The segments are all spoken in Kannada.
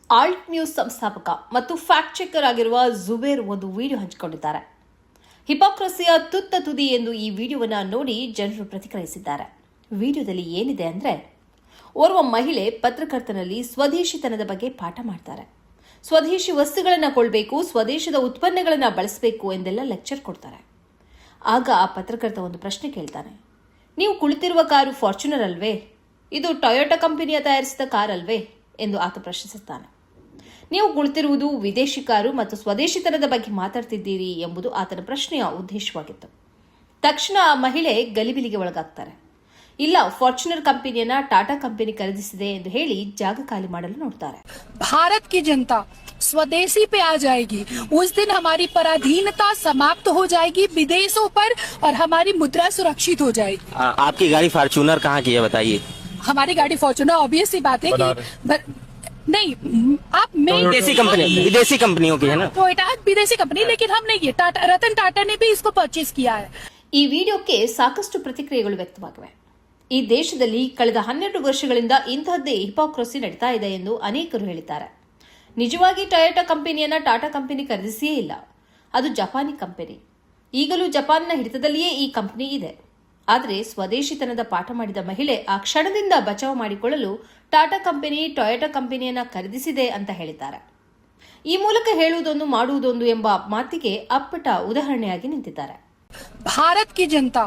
ಆಲ್ಟ್ ನ್ಯೂಸ್ ಸಂಸ್ಥಾಪಕ ಮತ್ತು ಫ್ಯಾಕ್ಟ್ ಚೆಕರ್ ಆಗಿರುವ ಜುಬೇರ್ ಒಂದು ವಿಡಿಯೋ ಹಂಚಿಕೊಂಡಿದ್ದಾರೆ. ಹಿಪೋಕ್ರಸಿಯ ತುತ್ತ ತುದಿ ಎಂದು ಈ ವಿಡಿಯೋವನ್ನು ನೋಡಿ ಜನರು ಪ್ರತಿಕ್ರಿಯಿಸಿದ್ದಾರೆ. ವಿಡಿಯೋದಲ್ಲಿ ಏನಿದೆ ಅಂದ್ರೆ, ಓರ್ವ ಮಹಿಳೆ ಪತ್ರಕರ್ತನಲ್ಲಿ ಸ್ವದೇಶಿತನದ ಬಗ್ಗೆ ಪಾಠ ಮಾಡ್ತಾರೆ. ಸ್ವದೇಶಿ ವಸ್ತುಗಳನ್ನು ಕೊಳ್ಳಬೇಕು, ಸ್ವದೇಶದ ಉತ್ಪನ್ನಗಳನ್ನು ಬಳಸಬೇಕು ಎಂದೆಲ್ಲ ಲೆಕ್ಚರ್ ಕೊಡ್ತಾರೆ. ಆಗ ಆ ಪತ್ರಕರ್ತ ಒಂದು ಪ್ರಶ್ನೆ ಕೇಳ್ತಾನೆ. ನೀವು ಕುಳಿತಿರುವ ಕಾರು ಫಾರ್ಚುನರ್ ಅಲ್ವೇ? ಇದು ಟೊಯೋಟಾ ಕಂಪನಿಯ ತಯಾರಿಸಿದ ಕಾರ್ ಅಲ್ವೇ ಎಂದು ಆತ ಪ್ರಶ್ನಿಸುತ್ತಾನೆ. ನೀವು ಕುಳಿತಿರುವುದು ವಿದೇಶಿ ಕಾರು ಮತ್ತು ಸ್ವದೇಶಿತನದ ಬಗ್ಗೆ ಮಾತಾಡ್ತಿದ್ದೀರಿ ಎಂಬುದು ಆತನ ಪ್ರಶ್ನೆಯ ಉದ್ದೇಶವಾಗಿತ್ತು. ತಕ್ಷಣ ಆ ಮಹಿಳೆ ಗಲಿಬಿಲಿಗೆ ಒಳಗಾಗ್ತಾರೆ. ಇಲ್ಲ, ಫಾರ್ಚುನರ್ ಕಂಪನಿಯನ್ನ ಟಾಟಾ ಕಂಪನಿ ಖರೀದಿಸಿದೆ ಎಂದು ಹೇಳಿ ಜಾಗ ಖಾಲಿ ಮಾಡಲು ನೋಡ್ತಾರೆ. भारत की जनता स्वदेशी पे आ जाएगी, उस दिन हमारी पराधीनता समाप्त हो जाएगी विदेशों पर और हमारी मुद्रा सुरक्षित हो जाएगी. आपकी गाड़ी फॉर्च्यूनर कहाँ की है बताइए? हमारी गाड़ी फॉर्च्यूनर ऑब्वियस सी बात है कि नहीं, आप विदेशी कंपनियों की है ना? टोयोटा विदेशी कंपनी, लेकिन हम नहीं, टाटा, रतन टाटा ने भी इसको परचेज किया है. ಈ ವಿಡಿಯೋಕ್ಕೆ ಸಾಕಷ್ಟು ಪ್ರತಿಕ್ರಿಯೆಗಳು ವ್ಯಕ್ತವಾಗಿವೆ. ಈ ದೇಶದಲ್ಲಿ ಕಳೆದ 12 ವರ್ಷಗಳಿಂದ ಇಂತಹದ್ದೇ ಹಿಪೋಕ್ರಸಿ ನಡೀತಾ ಇದೆ ಎಂದು ಅನೇಕರು ಹೇಳಿದ್ದಾರೆ. ನಿಜವಾಗಿ ಟೊಯೋಟಾ ಕಂಪನಿಯನ್ನ ಟಾಟಾ ಕಂಪನಿ ಖರೀದಿಸಿಯೇ ಇಲ್ಲ. ಅದು ಜಪಾನಿ ಕಂಪನಿ. ಈಗಲೂ ಜಪಾನ್ನ ಹಿಡಿತದಲ್ಲಿಯೇ ಈ ಕಂಪನಿ ಇದೆ. ಆದರೆ ಸ್ವದೇಶಿತನದ ಪಾಠ ಮಾಡಿದ ಮಹಿಳೆ ಆ ಕ್ಷಣದಿಂದ ಬಚಾವ್ ಮಾಡಿಕೊಳ್ಳಲು ಟಾಟಾ ಕಂಪನಿ ಟೊಯೋಟಾ ಕಂಪನಿಯನ್ನ ಖರೀದಿಸಿದೆ ಅಂತ ಹೇಳಿದ್ದಾರೆ. ಈ ಮೂಲಕ ಹೇಳುವುದೊಂದು ಮಾಡುವುದೊಂದು ಎಂಬ ಮಾತಿಗೆ ಅಪ್ಪಟ ಉದಾಹರಣೆಯಾಗಿ ನಿಂತಿದ್ದಾರೆ. भारत की जनता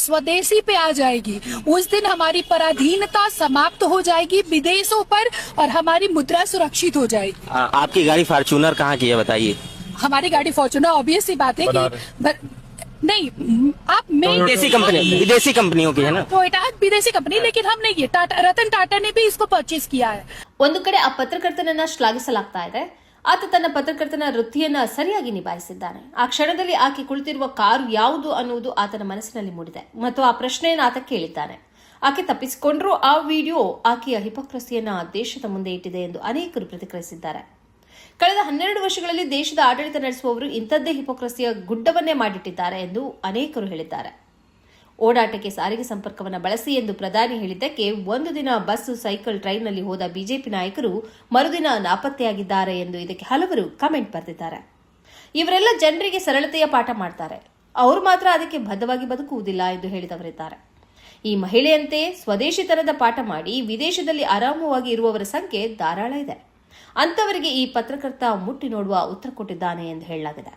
स्वदेशी पे आ जाएगी, उस दिन हमारी पराधीनता समाप्त हो जाएगी विदेशों पर और हमारी मुद्रा सुरक्षित हो जाएगी. आपकी गाड़ी फॉर्च्यूनर कहाँ की है बताइए? हमारी गाड़ी फॉर्च्यूनर ऑब्वियस सी बात है कि नहीं, आप विदेशी कंपनियों की है ना? टोयोटा विदेशी कंपनी, लेकिन हम नहीं, टाटा, रतन टाटा ने भी इसको परचेज किया है. ಒಂದು ಕಡೆ ಆ ಪತ್ರಕರ್ತನನ್ನ ಶ್ಲಾಘಿಸಲಾಗ್ತಾ ಇದೆ. ಆತ ತನ್ನ ಪತ್ರಕರ್ತನ ವೃತ್ತಿಯನ್ನ ಸರಿಯಾಗಿ ನಿಭಾಯಿಸಿದ್ದಾನೆ. ಆ ಕ್ಷಣದಲ್ಲಿ ಆಕೆ ಕುಳಿತಿರುವ ಕಾರು ಯಾವುದು ಅನ್ನುವುದು ಆತನ ಮನಸ್ಸಿನಲ್ಲಿ ಮೂಡಿದೆ ಮತ್ತು ಆ ಪ್ರಶ್ನೆಯನ್ನು ಆತ ಕೇಳಿದ್ದಾನೆ. ಆಕೆ ತಪ್ಪಿಸಿಕೊಂಡ್ರೂ ಆ ವಿಡಿಯೋ ಆಕೆಯ ಹಿಪೋಕ್ರಸಿಯನ್ನ ದೇಶದ ಮುಂದೆ ಇಟ್ಟಿದೆ ಎಂದು ಅನೇಕರು ಪ್ರತಿಕ್ರಿಯಿಸಿದ್ದಾರೆ. ಕಳೆದ 12 ವರ್ಷಗಳಲ್ಲಿ ದೇಶದ ಆಡಳಿತ ನಡೆಸುವವರು ಇಂಥದ್ದೇ ಹಿಪೋಕ್ರಸಿಯ ಗುಡ್ಡವನ್ನೇ ಮಾಡಿಟ್ಟಿದ್ದಾರೆ ಎಂದು ಅನೇಕರು ಹೇಳಿದ್ದಾರೆ. ಓಡಾಟಕ್ಕೆ ಸಾರಿಗೆ ಸಂಪರ್ಕವನ್ನು ಬಳಸಿ ಎಂದು ಪ್ರಧಾನಿ ಹೇಳಿದ್ದಕ್ಕೆ ಒಂದು ದಿನ ಬಸ್, ಸೈಕಲ್, ಟ್ರೈನ್ನಲ್ಲಿ ಹೋದ ಬಿಜೆಪಿ ನಾಯಕರು ಮರುದಿನ ನಾಪತ್ತೆಯಾಗಿದ್ದಾರೆ ಎಂದು ಇದಕ್ಕೆ ಹಲವರು ಕಮೆಂಟ್ ಬರೆದಿದ್ದಾರೆ. ಇವರೆಲ್ಲ ಜನರಿಗೆ ಸರಳತೆಯ ಪಾಠ ಮಾಡ್ತಾರೆ, ಅವರು ಮಾತ್ರ ಅದಕ್ಕೆ ಬದ್ಧವಾಗಿ ಬದುಕುವುದಿಲ್ಲ ಎಂದು ಹೇಳಿದವರಿದ್ದಾರೆ. ಈ ಮಹಿಳೆಯಂತೆ ಸ್ವದೇಶಿತನದ ಪಾಠ ಮಾಡಿ ವಿದೇಶದಲ್ಲಿ ಆರಾಮವಾಗಿ ಇರುವವರ ಸಂಖ್ಯೆ ಧಾರಾಳ ಇದೆ. ಅಂತವರಿಗೆ ಈ ಪತ್ರಕರ್ತ ಮುಟ್ಟಿ ನೋಡುವ ಉತ್ತರ ಕೊಟ್ಟಿದ್ದಾನೆ ಎಂದು ಹೇಳಲಾಗಿದೆ.